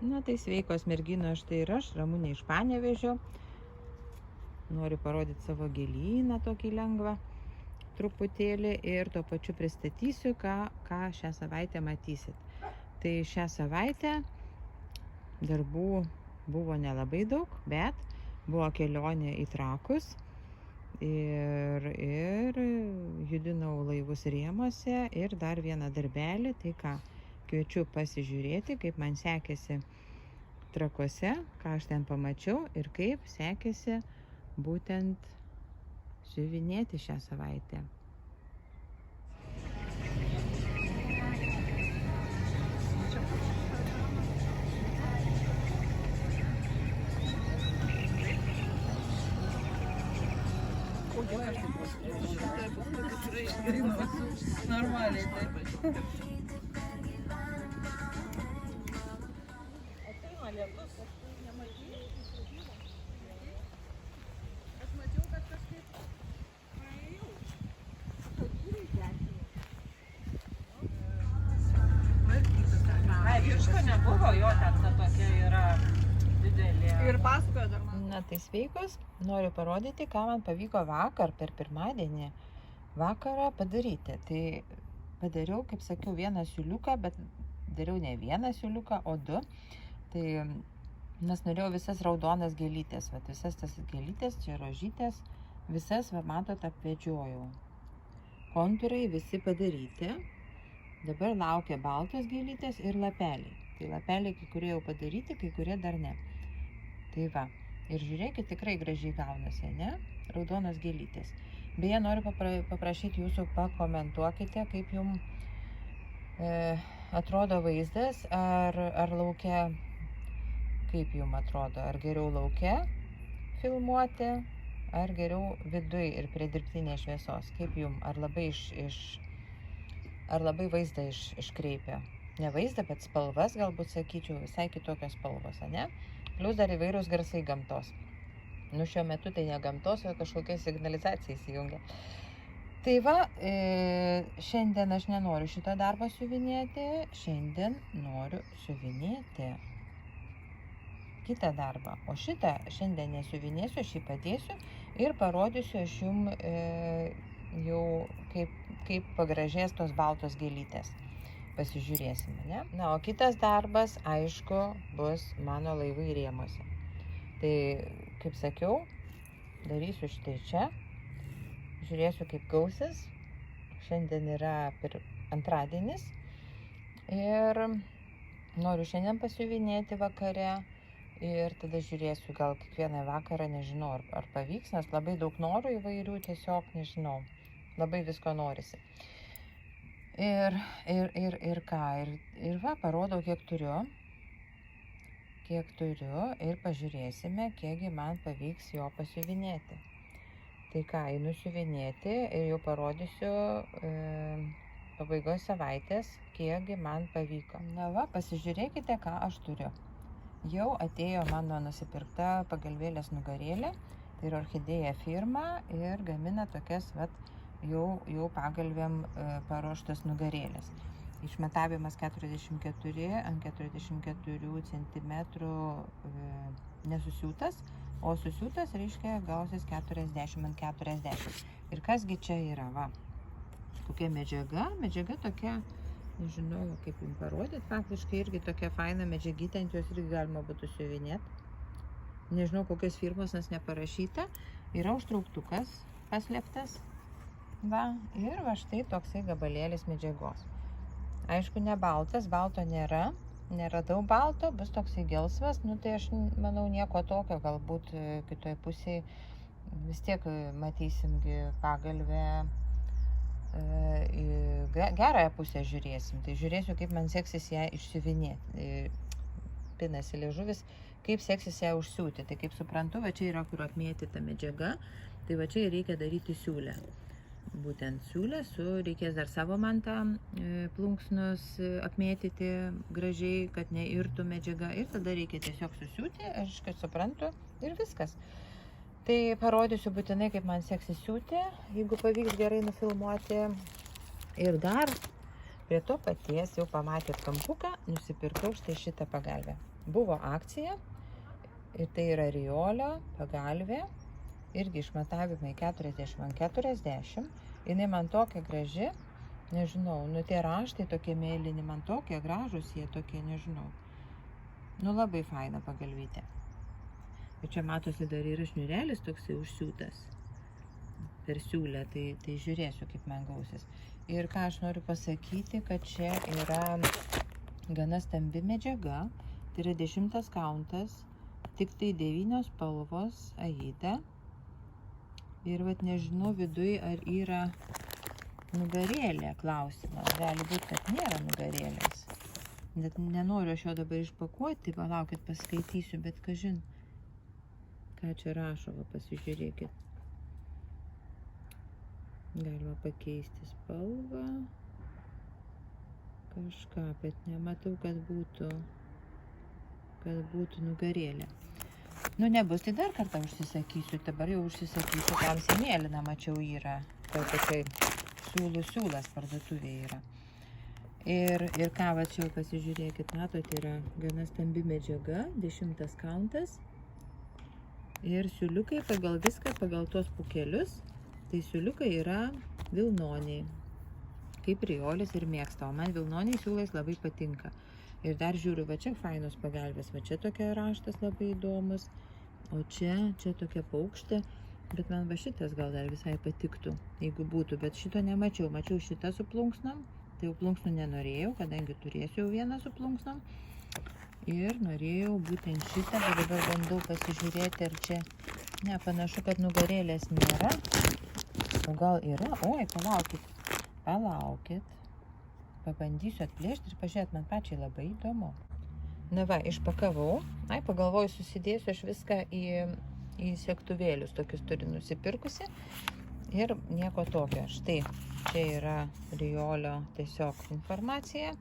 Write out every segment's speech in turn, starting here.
Na tai sveikos merginos, štai ir aš, Ramunė iš Panevėžio. Noriu parodyti savo gėlyną tokį lengvą truputėlį ir tuo pačiu pristatysiu, ką šią savaitę matysit. Tai šią savaitę darbų buvo nelabai daug, bet buvo kelionė į Trakus ir judinau laivus rėmuose ir dar vieną darbelį, tai ką, kviečiu pasižiūrėti, kaip man sekėsi Trakuose, ką aš ten pamačiau ir kaip sekėsi būtent siuvinėti šią savaitę. Normaliai taip. Ateina lietus, aš tai nematėjau. Aš mačiau, kad kažkaip praėjau. Patūrai dešinį. Virško nebuvo, jo ten ta tokia yra didelė. Ir pasakojo dar man. Na tai sveikos, noriu parodyti, ką man pavyko vakar per pirmadienį vakarą padaryti. Tai padariau, kaip sakiau, vieną siūliuką, bet dariau ne vieną siūliuką, o du. Tai nes norėjau visas raudonas gėlytės, visas tas gėlytės, čia rožytės, visas, matot, apvedžiojau. Kontūrai visi padaryti. Dabar laukia baltos gėlytės ir lapeliai. Tai lapeliai kai kurie jau padaryti, kai kurie dar ne. Tai va. Ir žiūrėkit, tikrai gražiai gaunasi, ne? Raudonos gėlytės. Beje, noriu paprašyti jūsų, pakomentuokite, kaip jums atrodo vaizdas, ar lauke, kaip jums atrodo, ar geriau lauke filmuoti, ar geriau viduj ir prie dirbtinės šviesos. Kaip jums, ar labai vaizdą iškreipia? Ne vaizdą, bet spalvas, galbūt sakyčiau, visai kitokios spalvos, ne? Plius dar įvairūs garsai gamtos. Nu, šiuo metu tai ne gamtos, o kažkokia signalizacija įsijungia. Tai va, šiandien aš nenoriu šitą darbą siuvinėti, šiandien noriu siuvinėti kitą darbą. O šitą šiandien nesiuvinėsiu, aš jį padėsiu ir parodysiu aš jums jau kaip pagražės tos baltos gėlytės. Pasižiūrėsime, ne? Na, o kitas darbas, aišku, bus mano laivai rėmuose. Tai, kaip sakiau, darysiu štai čia. Žiūrėsiu, kaip gausis. Šiandien yra antradienis. Ir noriu šiandien pasiuvinėti vakare. Ir tada žiūrėsiu, gal kiekvieną vakarą, nežinau, ar pavyks, nes labai daug norų įvairių, tiesiog, nežinau, labai visko norisi. Ir va, parodau, kiek turiu ir pažiūrėsime, kiekgi man pavyks jo pasiuvinėti. Tai ką, einu siuvinėti ir jau parodysiu pabaigos savaitės, kiekgi man pavyko. Na va, pasižiūrėkite, ką aš turiu. Jau atėjo mano nusipirkta pagalvėlės nugarėlė, tai yra Orchidėja firma ir gamina tokias, jau pagalvėm paruoštas nugarėlės. Išmatavimas 44 ant 44 cm nesusiūtas, o susiūtas reiškia gausis 40 ant 40. Ir kasgi čia yra, va, kokia medžiaga tokia, nežinau, kaip jums parodyti, faktiškai irgi tokia faina medžiagytė, ant jos irgi galima būtų siuvinėti. Nežinau, kokios firmos, nes neparašyta, yra užtrauktukas paslėptas. Va, ir va štai toksai gabalėlis medžiagos. Aišku, ne baltas, balto nėra, neradau balto, bus toksai gelsvas, nu tai aš manau nieko tokio, galbūt kitoje pusėje vis tiek matysimgi pagalvę, gerąją pusę žiūrėsim, tai žiūrėsiu, kaip man seksis ją išsiuvinėti, pinasi liežuvis, kaip seksis ją užsiūti, tai kaip suprantu, va čia yra kur apmėtyta medžiaga, tai va čia reikia daryti siūlę. Būtent siūlę, reikės dar savo mantą plunksnus apmėtyti gražiai, kad neirtų medžiaga ir tada reikia tiesiog susiūti, aš kad suprantu ir viskas. Tai parodysiu būtinai, kaip man seksis siūti, jeigu pavyks gerai nufilmuoti. Ir dar prie to paties jau pamatėt kampuką, nusipirkau štai šitą pagalvę. Buvo akcija ir tai yra riolio pagalvė, irgi išmatavimai 40x40. Jinai man tokia graži, nežinau, nu tie raštai tokie mėlyni, man tokie gražus, jie tokie, nežinau. Nu labai faina pagalvytė. Ir čia matosi dar yra šniurelis toksai užsiūtas per siūlę, tai žiūrėsiu, kaip man gausis. Ir ką aš noriu pasakyti, kad čia yra gana stambi medžiaga, tai yra 10 kauntas, tik tai 9 spalvos aida. Ir vat nežinau viduj, ar yra nugarėlė, klausimas. Gali būti, kad nėra nugarėlės. Net nenoriu aš jo dabar išpakuoti, palaukit, paskaitysiu, bet kažin, ką čia rašo, va, pasižiūrėkit. Galima pakeisti spalvą. Kažką, bet nematau, kad būtų nugarėlė. Nu nebus, tai dar kartą užsisakysiu, dabar jau užsisakysiu, tamsiai mėlyna, mačiau yra. Tai tokiai siūlas parduotuvėje yra. Ir ką, va čia jau pasižiūrėkit, matot, yra gana stambi medžiaga, 10 kauntas. Ir siūliukai pagal viską, pagal tuos pūkelius, tai siūliukai yra vilnoniai. Kaip riolis ir mėgsta, o man vilnoniai siūlais labai patinka. Ir dar žiūriu, va čia fainos pagalbės, va čia tokia raštas labai įdomus, o čia tokia paukštė, bet man va šitas gal dar visai patiktų, jeigu būtų, bet šito nemačiau, mačiau šitą su plunksnom, tai jau plunksnų nenorėjau, kadangi turėsiu jau vieną su plunksnom, ir norėjau būtent šitą, bet dabar bandau pasižiūrėti, ar čia, ne, panašu, kad nugarėlės nėra, o gal yra, oi, palaukit. Pabandysiu atplėšti ir pažiūrėti, man pačiai labai įdomu. Na va, išpakavau. Pagalvoju, susidėsiu aš viską į segtuvėlius, tokius turiu nusipirkusi. Ir nieko tokio. Štai, čia yra riolio tiesiog informacija.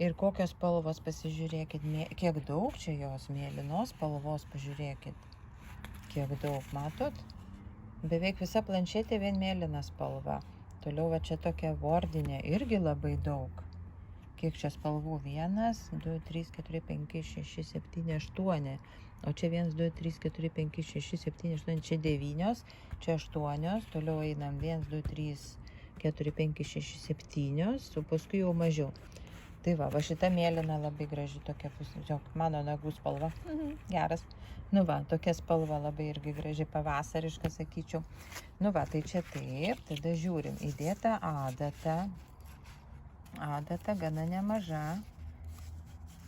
Ir kokios spalvos, pasižiūrėkit, kiek daug čia jos mėlynos spalvos, pažiūrėkit. Kiek daug, matot? Beveik visa planšetė vien mėlyna spalva. Toliau va čia tokia vordinė, irgi labai daug. Kiek čia spalvų? 1, 2, 3, 4, 5, 6, 7, 8. O čia 1, 2, 3, 4, 5, 6, 7, 8, čia 9, čia 8. Toliau einam 1, 2, 3, 4, 5, 6, 7, o paskui jau mažiau. Tai va šita mėlyna labai graži tokia, mano nagų spalva. Geras. Nu va, tokia spalva labai irgi graži, pavasariška, sakyčiau. Nu va, tai čia taip, tada žiūrim, įdėta adata. Adata gana nemaža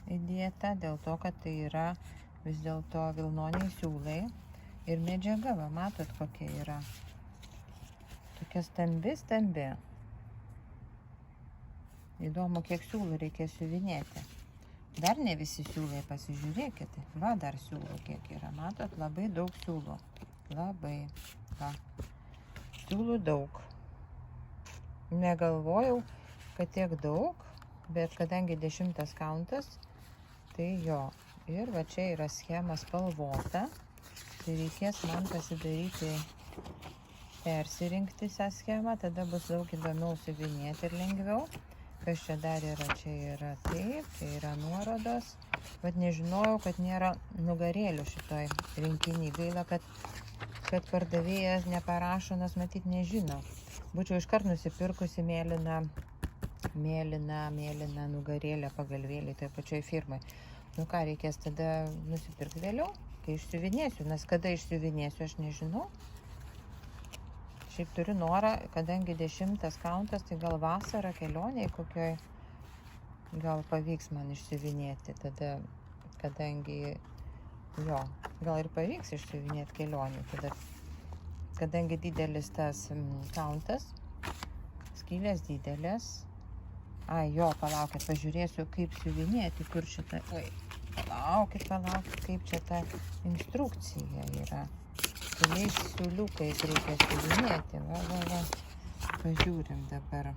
įdėta, dėl to, kad tai yra vis dėlto vilnoniai siūlai. Ir medžiaga, va, matot, kokia yra. Tokia stambi. Įdomu, kiek siūlų reikės siuvinėti. Dar ne visi siūlai, pasižiūrėkit. Va, dar siūlų kiek yra. Matot, labai daug siūlų. Labai. Va. Siūlų daug. Negalvojau, kad tiek daug, bet kadangi 10 kauntas, tai jo. Ir va čia yra schema spalvota. Tai reikės man pasidaryti, persirinkti šią schemą, tada bus daug įdomiau siuvinėti ir lengviau. Kas čia dar yra? Čia yra taip, čia yra nuorodos. Bet nežinojau, kad nėra nugarėlių šitoj rinkiny. Gaila, kad pardavėjas neparašo, nes matyt nežino. Būčiau iškart nusipirkusi mėlyną nugarėlę pagalvėlį toj pačioj firmai. Nu ką, reikės tada nusipirkti vėliau, kai išsiuvinėsiu. Nes kada išsiuvinėsiu, aš nežinau. Šiaip turiu norą, kadangi 10 kauntas, tai gal vasarą kelioniai kokioj gal pavyks man išsiuvinėti. Tada, kadangi, jo, gal ir pavyks išsiuvinėti kelionį. Tada, kadangi didelis tas kauntas, skylės didelės. Jo, palaukit, pažiūrėsiu, kaip siuvinėti, kur šitą. Oi, palaukit, kaip čia ta instrukcija yra. Keliais siūliukais reikia siuvinėti. Va. Pažiūrim dabar.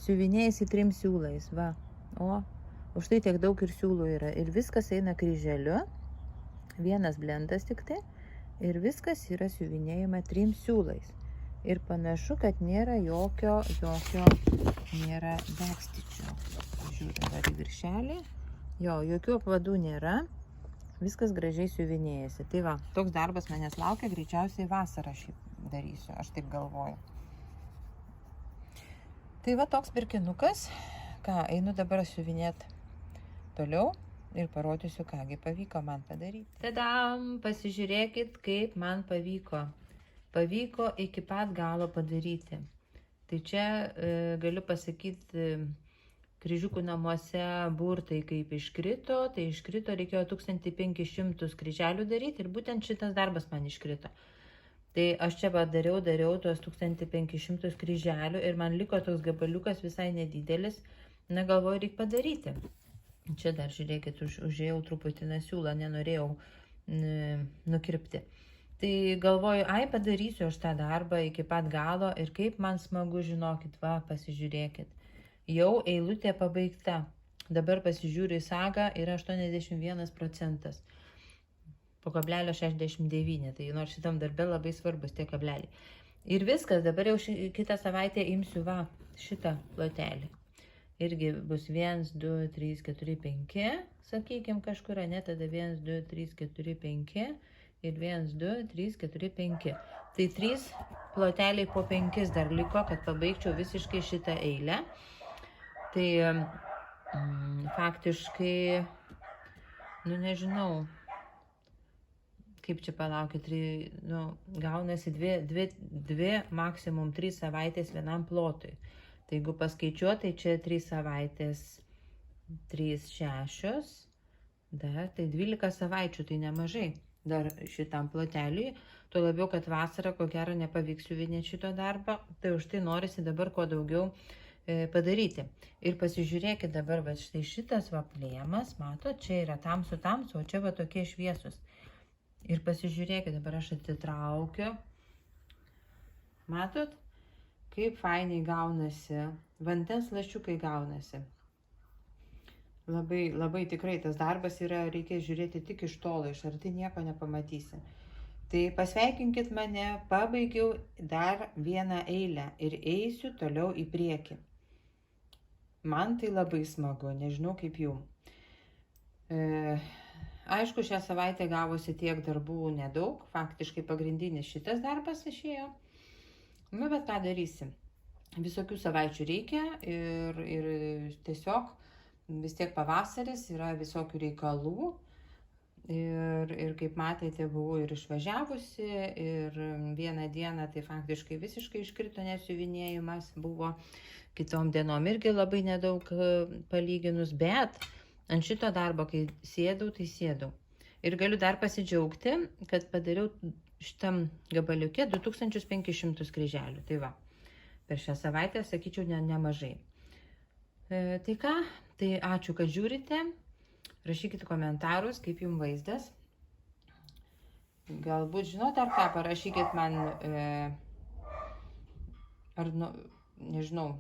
Siuvinėjasi 3 siūlais, va. O štai tiek daug ir siūlų yra. Ir viskas eina kryželiu. Vienas blendas tik tai. Ir viskas yra siuvinėjama 3 siūlais. Ir panašu, kad nėra jokio nėra backstitch'o. Žiūrim dar į viršelį. Jo, jokių apvadų nėra. Viskas gražiai siuvinėjasi. Tai va, toks darbas manęs laukia, greičiausiai vasarą šį darysiu, aš taip galvoju. Tai va toks pirkinukas. Ką, einu dabar siuvinėti toliau ir parodysiu, kągi pavyko man padaryti. Tadam, pasižiūrėkit, kaip man pavyko. Pavyko iki pat galo padaryti. Tai čia galiu pasakyti, kryžiukų namuose burtai kaip iškrito, tai iškrito, reikėjo 1500 kryželių daryti ir būtent šitas darbas man iškrito. Tai aš čia dariau tuos 1500 kryželių ir man liko toks gabaliukas visai nedidelis, na galvoju, reikia padaryti. Čia dar žiūrėkit, užėjau truputį nasiūlą, nenorėjau nukirpti. Tai galvoju, padarysiu aš tą darbą iki pat galo ir kaip man smagu, žinokit, va, pasižiūrėkit. Jau eilutė pabaigta. Dabar pasižiūriu į sagą ir 81%. Po kablelio 69. Tai nors šitam darbe labai svarbus tie kableliai. Ir viskas, dabar jau kitą savaitę imsiu va šitą plotelį. Irgi bus 1, 2, 3, 4, 5. Sakykim kažkur, ne, tada 1, 2, 3, 4, 5. Ir 1, 2, 3, 4, 5. Tai 3 ploteliai po 5 dar liko, kad pabaigčiau visiškai šitą eilę. Tai faktiškai, nežinau, kaip čia palaukit, gaunasi 2, maksimum 3 savaitės vienam plotui. Tai jeigu paskaičiuotai, čia 3 savaitės, 3, 6, tai 12 savaičių, tai nemažai dar šitam ploteliui. Tuo labiau, kad vasarą, ko gero, nepavyks siuvinėti šito darbą, tai už tai norisi dabar kuo daugiau padaryti. Ir pasižiūrėkit dabar, va štai šitas va plėmas, matot, čia yra tamsu, o čia va tokie šviesus. Ir pasižiūrėkit, dabar aš atitraukiu. Matot, kaip fainiai gaunasi, vandens lašiukai gaunasi. Labai, labai tikrai tas darbas yra, reikia žiūrėti tik iš tolo, iš arti nieko nepamatysi. Tai pasveikinkit mane, pabaigiau dar vieną eilę ir eisiu toliau į priekį. Man tai labai smagu, nežinau kaip jum. Aišku, šią savaitę gavosi tiek darbų nedaug, faktiškai pagrindinis šitas darbas išėjo. Nu, bet ką darysim. Visokių savaičių reikia ir tiesiog vis tiek pavasaris, yra visokių reikalų. Ir kaip matėte, buvau ir išvažiavusi, ir vieną dieną tai faktiškai visiškai iškrito nesiuvinėjimas buvo. Kitom dienom irgi labai nedaug palyginus, bet ant šito darbo, kai sėdau, tai sėdau. Ir galiu dar pasidžiaugti, kad padariau šitam gabaliuke 2500 kryželių. Tai va, per šią savaitę, sakyčiau, nemažai. Tai ką, tai ačiū, kad žiūrite. Rašykite komentarus, kaip jums vaizdas. Galbūt žinot, ar ką, parašykit man, nežinau,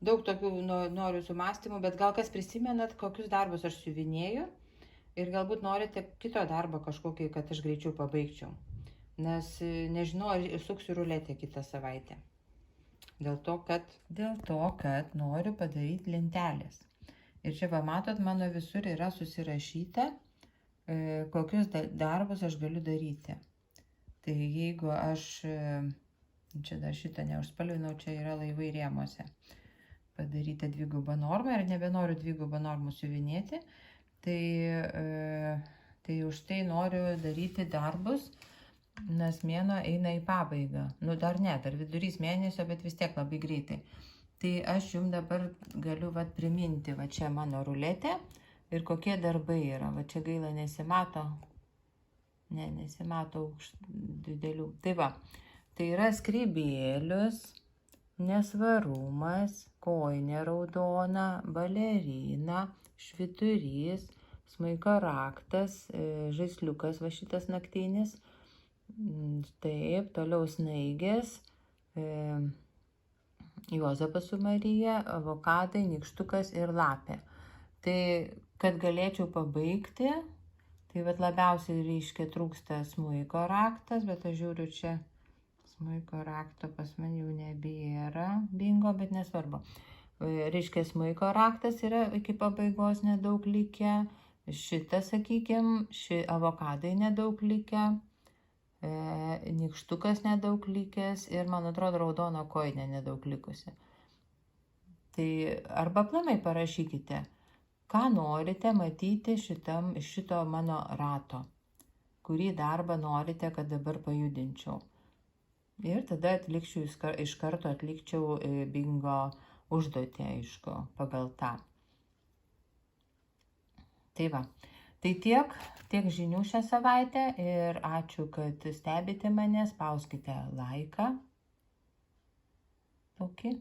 daug tokių noriu sumastymų, bet gal kas prisimenat, kokius darbus aš siuvinėju ir galbūt norite kito darbo kažkokį, kad aš greičiau pabaigčiau. Nes nežinau, ar suksiu ruletę kitą savaitę. Dėl to, kad noriu padaryti lentelės. Ir čia va matot, mano visur yra susirašyta, kokius darbus aš galiu daryti. Tai jeigu aš, čia dar šitą neužspalvinau, čia yra laivai rėmuose. Padaryta dvigubą normą ir nebenoriu dvigubą normų siuvinėti, tai už tai noriu daryti darbus, nes mėnuo eina į pabaigą. Nu dar ne, dar vidurys mėnesio, bet vis tiek labai greitai. Tai aš jums dabar galiu priminti, va čia mano ruletė ir kokie darbai yra. Va čia gaila nesimato, nesimato didelių. Tai va, tai yra skrybėlius, nesvarumas, kojinė raudona, balerina, švyturys, smuiko raktas, žaisliukas va šitas naktinis, taip, toliau snaigės, Juozapas su Marija, avokadai, nykštukas ir lapė. Tai, kad galėčiau pabaigti, tai labiausiai reiškia trūksta smuiko raktas, bet aš žiūriu čia, smuiko rakto pas mane jau nebėra, bingo, bet nesvarbu. reiškia smuiko raktas yra iki pabaigos nedaug likę, šitas, sakykime, avokadai nedaug likę, nykštukas nedaug likęs ir, man atrodo, raudona kojinė nedaug likusi. Tai arba aplamai parašykite, ką norite matyti iš šito mano rato, kurį darbą norite, kad dabar pajudinčiau. Ir tada iš karto atlikčiau bingo užduotį, aišku, pagal tą. Tai va, tai tiek žinių šią savaitę ir ačiū, kad stebite mane, spauskite laiką tokį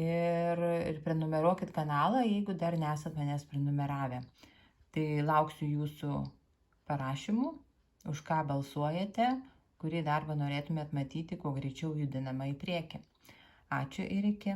ir prenumeruokit kanalą, jeigu dar nesat manęs prenumeravę. Tai lauksiu jūsų parašymų, už ką balsuojate, kurį darbą norėtumėt matyti, kuo greičiau judinama į priekį. Ačiū ir iki.